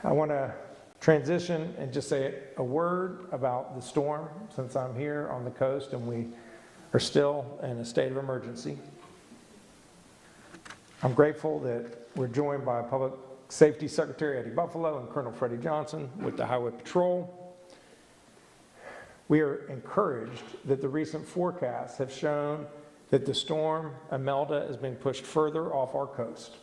I want to transition and just say a word about the storm, since I'm here on the coast and we are still in a state of emergency. I'm grateful that we're joined by Public Safety Secretary Eddie Buffalo and Colonel Freddie Johnson with the Highway Patrol. We are encouraged that the recent forecasts have shown that the storm Imelda is being pushed further off our coast.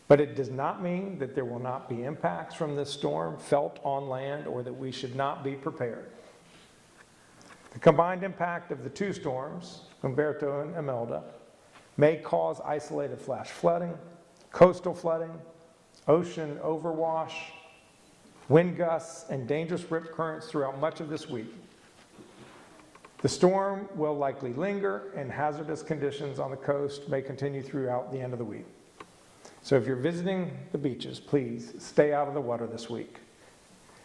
But it does not mean that there will not be impacts from this storm felt on land or that we should not be prepared. The combined impact of the two storms, Humberto and Imelda, may cause isolated flash flooding, coastal flooding, ocean overwash, wind gusts, and dangerous rip currents throughout much of this week. The storm will likely linger, and hazardous conditions on the coast may continue throughout the end of the week. So if you're visiting the beaches, please stay out of the water this week.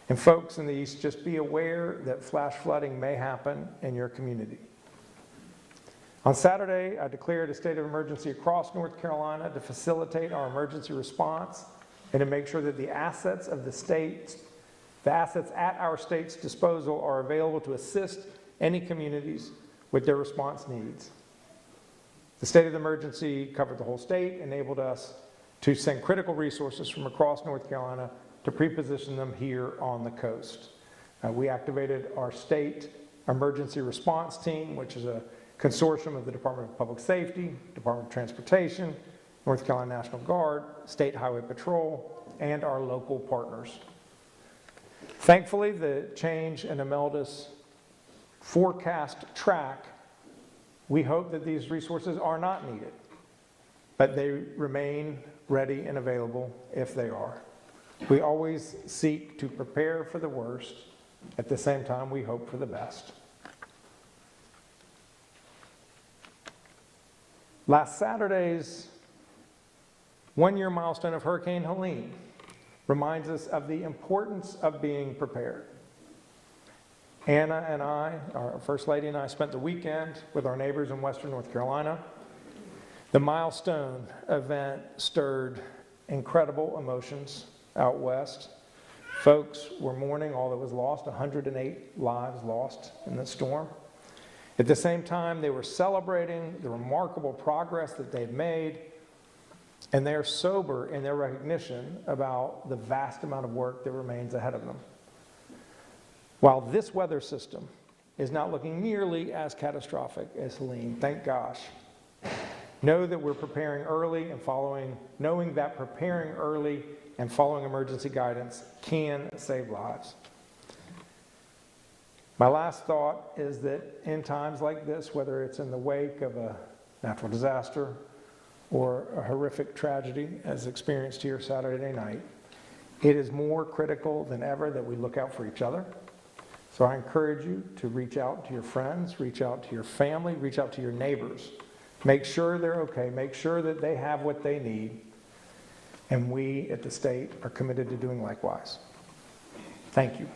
And folks in the east, just be aware that flash flooding may happen in your community. On Saturday, I declared a state of emergency across North Carolina to facilitate our emergency response and to make sure that the assets of the state, the assets at our state's disposal are available to assist any communities with their response needs. The state of the emergency covered the whole state, enabled us to send critical resources from across North Carolina to pre-position them here on the coast. We activated our state emergency response team, which is a consortium of the Department of Public Safety, Department of Transportation, North Carolina National Guard, State Highway Patrol, and our local partners. Thankfully, the change in Imelda's forecast track, we hope that these resources are not needed, but they remain ready and available if they are. We always seek to prepare for the worst. At the same time, we hope for the best. Last Saturday's one-year milestone of Hurricane Helene reminds us of the importance of being prepared. Anna and I, our First Lady and I, spent the weekend with our neighbors in Western North Carolina. The milestone event stirred incredible emotions out west. Folks were mourning all that was lost, 108 lives lost in the storm. At the same time, they were celebrating the remarkable progress that they've made, and they're sober in their recognition about the vast amount of work that remains ahead of them. While this weather system is not looking nearly as catastrophic as Helene, thank gosh, know that we're preparing early and knowing that preparing early and following emergency guidance can save lives. My last thought is that in times like this, whether it's in the wake of a natural disaster or a horrific tragedy as experienced here Saturday night, it is more critical than ever that we look out for each other. So I encourage you to reach out to your friends, reach out to your family, reach out to your neighbors. Make sure they're okay. Make sure that they have what they need. And we at the state are committed to doing likewise. Thank you.